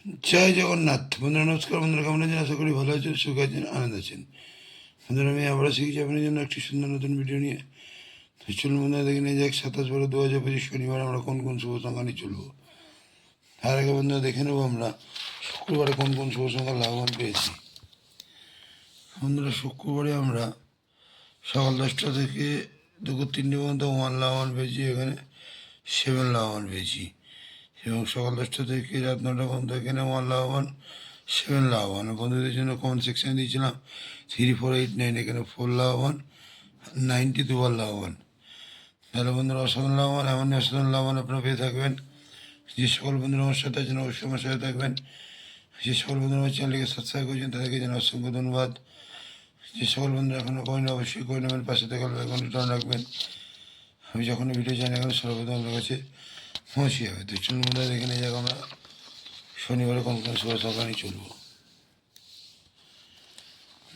জয় জগন্নাথ। বন্ধুরা নমস্কার। বন্ধুরা কেমন আছেন? আশা করি ভালো আছেন, সুখ আছেন, আনন্দ আছেন। বন্ধুরা আমি আবারও শিখেছি আপনার জন্য একটি সুন্দর নতুন ভিডিও নিয়ে। তো চলুন বন্ধুরা দেখে নিয়ে যাক 27/12/2025 শনিবার আমরা কোন কোন শুভ সংখ্যা নিয়ে চলবো। তার আগে বন্ধুরা দেখে নেবো আমরা শুক্রবারে কোন কোন শুভ সংখ্যা লাভবান পেয়েছি। বন্ধুরা শুক্রবারে আমরা সকাল 10টা থেকে দুপুর 3টে পর্যন্ত 1 লাভবান পেয়েছি, এখানে 7 লাভবান পেয়েছি। এবং সকাল 10টা থেকে রাত 9টা পর্যন্ত এখানে 1 লাভবান, 7 লাভবান। বন্ধুদের জন্য কমেন্ট সেকশানে দিয়েছিলাম 3489, এখানে 4 লাভবান, 92 লাভবান। তাহলে বন্ধুরা অসাধারণ লাভবান, এমনই অসাধারণ লাভবান আপনারা পেয়ে থাকবেন। যে সকল বন্ধুরা আমার সাথে আছেন অবশ্যই আমার সাথে থাকবেন। যে সকল বন্ধুরা আমার চ্যানেলকে সাবস্ক্রাইব করেছেন তাদেরকে জানাই অসংখ্য ধন্যবাদ। যে সকল বন্ধুরা এখনও করেন অবশ্যই করে নেবেন, পাশে থেকে ঘন্টা রাখবেন। আমি যখনই ভিডিও চাই না কেন সর্বপ্রথম আপনার কাছে পৌঁছে যাবে। তো চলুন বন্ধুরা দেখে নিয়ে যাক আমরা শনিবারে কোন কোন শুভ সংখ্যা নিয়ে চলবো।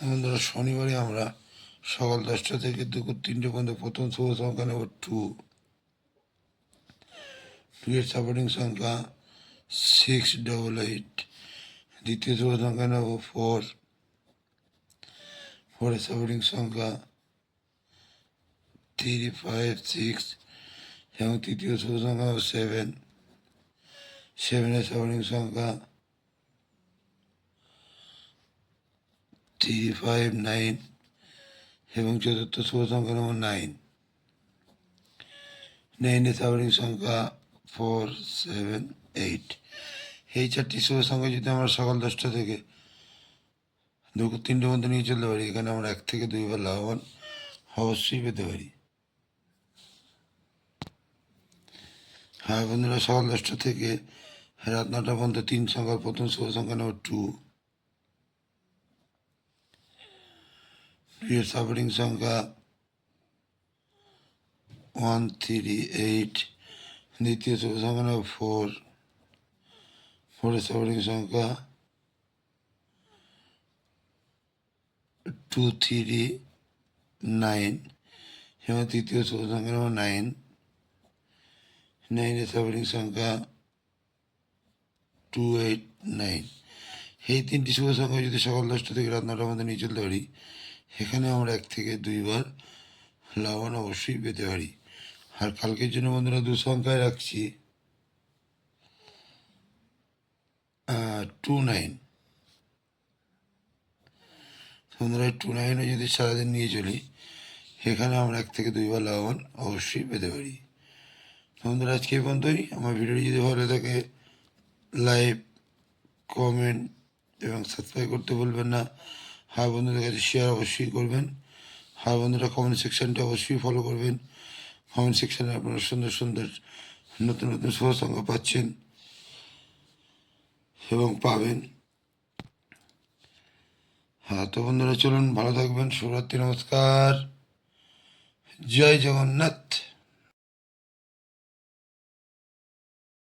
বন্ধুরা শনিবারে আমরা সকাল 10টা থেকে দুপুর 3টে পর্যন্ত প্রথম শুভ সংখ্যা নেব 2। 2 এর সাপোর্টিং সংখ্যা 688। দ্বিতীয় শুভ সংখ্যা নেব 4। 4 এর সাপোর্টিং সংখ্যা 356 এবং তৃতীয় শুভ সংখ্যা 7। 7 এর সাপোর্টিং সংখ্যা 359 এবং চতুর্থ শুভ সংখ্যা নম্বর 9। 9 এর সাপোর্টিং সংখ্যা 478। এই 4টি শুভ সংখ্যা যদি আমরা সকাল 10টা থেকে দুপুর 3টে মধ্যে নিয়ে চলতে পারি, এখানে আমরা 1 থেকে 2 বার লাভবান অবশ্যই পেতে পারি। হ্যাঁ বন্ধুরা, সকাল 10টা থেকে রাত 9টা পর্যন্ত 3 সংখ্যার প্রথম শুভ সংখ্যা নম্বর 2। 2 এর সাপোর্টিং সংখ্যা 138। দ্বিতীয় শুভ সংখ্যা নম্বর 4। 4 এর সাপোর্টিং সংখ্যা 239 এবং তৃতীয় শুভ সংখ্যা নম্বর 9। 9 এর সাপোর্টিং সংখ্যা 289। এই 3টি শুভ সংখ্যা যদি সকাল 10টা থেকে রাত 9টার মধ্যে নিয়ে চলতে পারি, এখানে আমরা 1 থেকে 2 বার লাভবান অবশ্যই পেতে পারি। আর কালকের জন্য বন্ধুরা 2 সংখ্যায় রাখছি 29। বন্ধুরা 29ও যদি সারাদিন নিয়ে চলি, এখানে আমরা 1 থেকে 2 বার লাভবান অবশ্যই পেতে পারি। বন্ধুরা আজকে এই পর্যন্তই। আমার ভিডিওটি যদি ভালো থাকে লাইক, কমেন্ট এবং সাবস্ক্রাইব করতে বলবেন না। হ্যাঁ বন্ধুদের কাছে শেয়ার অবশ্যই করবেন। হ্যাঁ বন্ধুরা কমেন্ট সেকশানটা অবশ্যই ফলো করবেন। কমেন্ট সেকশানে আপনারা সুন্দর সুন্দর নতুন নতুন শুভ সংখ্যা পাচ্ছেন এবং পাবেন। হ্যাঁ তো বন্ধুরা চলুন, ভালো থাকবেন। শুভরাত্রি, নমস্কার, জয় জগন্নাথ।